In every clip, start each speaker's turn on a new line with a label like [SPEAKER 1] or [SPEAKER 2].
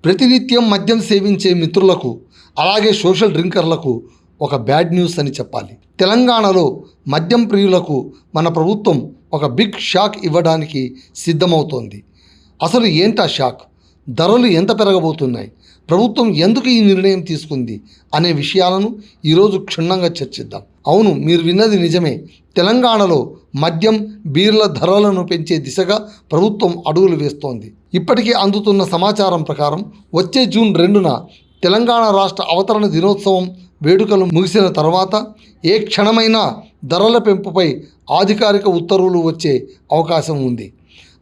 [SPEAKER 1] ప్రతినిత్యం మద్యం సేవించే మిత్రులకు అలాగే సోషల్ డ్రింకర్లకు ఒక బ్యాడ్ న్యూస్ అని చెప్పాలి. తెలంగాణలో మద్యం ప్రియులకు మన ప్రభుత్వం ఒక బిగ్ షాక్ ఇవ్వడానికి సిద్ధమవుతోంది. అసలు ఏంటా షాక్? ధరలు ఎంత పెరగబోతున్నాయి? ప్రభుత్వం ఎందుకు ఈ నిర్ణయం తీసుకుంది అనే విషయాలను ఈరోజు క్షుణ్ణంగా చర్చిద్దాం. అవును, మీరు విన్నది నిజమే. తెలంగాణలో మద్యం, బీర్ల ధరలను పెంచే దిశగా ప్రభుత్వం అడుగులు వేస్తోంది. ఇప్పటికే అందుతున్న సమాచారం ప్రకారం వచ్చే జూన్ 2న తెలంగాణ రాష్ట్ర అవతరణ దినోత్సవం వేడుకలు ముగిసిన తర్వాత ఏ క్షణమైనా ధరల పెంపుపై అధికారిక ఉత్తర్వులు వచ్చే అవకాశం ఉంది.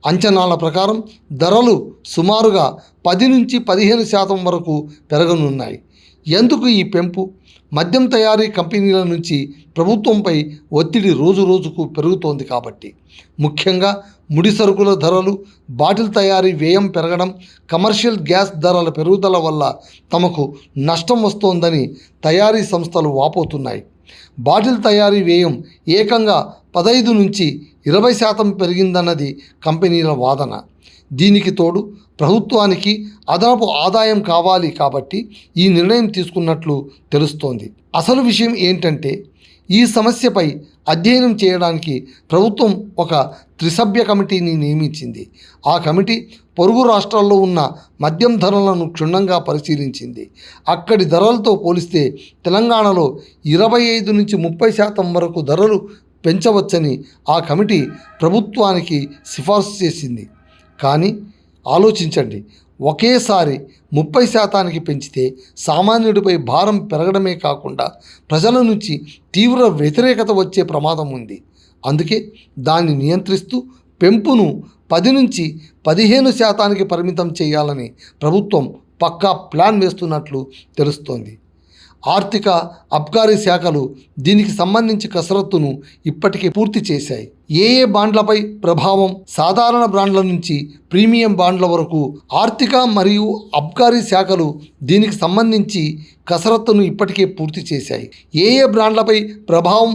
[SPEAKER 1] అంచనాల ప్రకారం ధరలు సుమారుగా 10 నుంచి 15% వరకు పెరగనున్నాయి. ఎందుకు ఈ పెంపు? మద్యం తయారీ కంపెనీల నుంచి ప్రభుత్వంపై ఒత్తిడి రోజు రోజుకు పెరుగుతోంది కాబట్టి. ముఖ్యంగా ముడి సరుకుల ధరలు, బాటిల్ తయారీ వ్యయం పెరగడం, కమర్షియల్ గ్యాస్ ధరల పెరుగుదల వల్ల తమకు నష్టం వస్తోందని తయారీ సంస్థలు వాపోతున్నాయి. బాటిల్ తయారీ వ్యయం ఏకంగా 15 నుంచి 20% పెరిగిందన్నది కంపెనీల వాదన. దీనికి తోడు ప్రభుత్వానికి అదనపు ఆదాయం కావాలి కాబట్టి ఈ నిర్ణయం తీసుకున్నట్లు తెలుస్తోంది. అసలు విషయం ఏంటంటే, ఈ సమస్యపై అధ్యయనం చేయడానికి ప్రభుత్వం ఒక త్రిసభ్య కమిటీని నియమించింది. ఆ కమిటీ పొరుగు రాష్ట్రాల్లో ఉన్న మద్యం ధరలను క్షుణ్ణంగా పరిశీలించింది. అక్కడి ధరలతో పోలిస్తే తెలంగాణలో 25 నుంచి 30% వరకు ధరలు పెంచవచ్చని ఆ కమిటీ ప్రభుత్వానికి సిఫార్సు చేసింది. కానీ ఆలోచించండి, ఒకేసారి 30% పెంచితే సామాన్యుడిపై భారం పెరగడమే కాకుండా ప్రజల నుంచి తీవ్ర వ్యతిరేకత వచ్చే ప్రమాదం ఉంది. అందుకే దాన్ని నియంత్రిస్తూ పెంపును 10 నుంచి 15% పరిమితం చేయాలని ప్రభుత్వం పక్కా ప్లాన్ వేస్తున్నట్లు తెలుస్తోంది. ఆర్థిక, అబ్కారీ శాఖలు దీనికి సంబంధించి కసరత్తును ఇప్పటికే పూర్తి చేశాయి. ఏ బాండ్లపై ప్రభావం? సాధారణ బాండ్ల నుంచి ప్రీమియం బాండ్ల వరకు ఆర్థిక మరియు అబ్కారీ శాఖలు దీనికి సంబంధించి కసరత్తును ఇప్పటికే పూర్తి చేశాయి. ఏ బ్రాండ్లపై ప్రభావం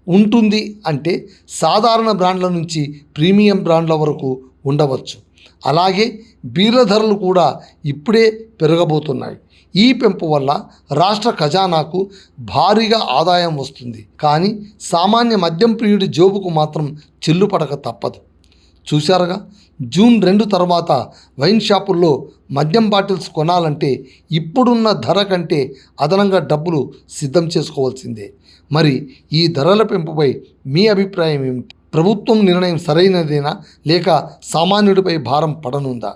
[SPEAKER 1] ఉంటుంది అంటే సాధారణ బ్రాండ్ల నుంచి ప్రీమియం బ్రాండ్ల వరకు ఉండవచ్చు. అలాగే బీర్ల ధరలు కూడా ఇప్పుడే పెరగబోతున్నాయి. ఈ పెంపు వల్ల రాష్ట్ర ఖజానాకు భారీగా ఆదాయం వస్తుంది. కానీ సామాన్య మద్యం ప్రియుడి జోబుకు మాత్రం చెల్లుపడక తప్పదు. చూశారుగా, జూన్ 2 తర్వాత వైన్ షాపుల్లో మద్యం బాటిల్స్ కొనాలంటే ఇప్పుడున్న ధర కంటే అదనంగా డబ్బులు సిద్ధం చేసుకోవాల్సిందే. మరి ఈ ధరల పెంపుపై మీ అభిప్రాయం ఏమిటి? ప్రభుత్వం నిర్ణయం సరైనదేనా లేక సామాన్యుడిపై భారం పడనుందా?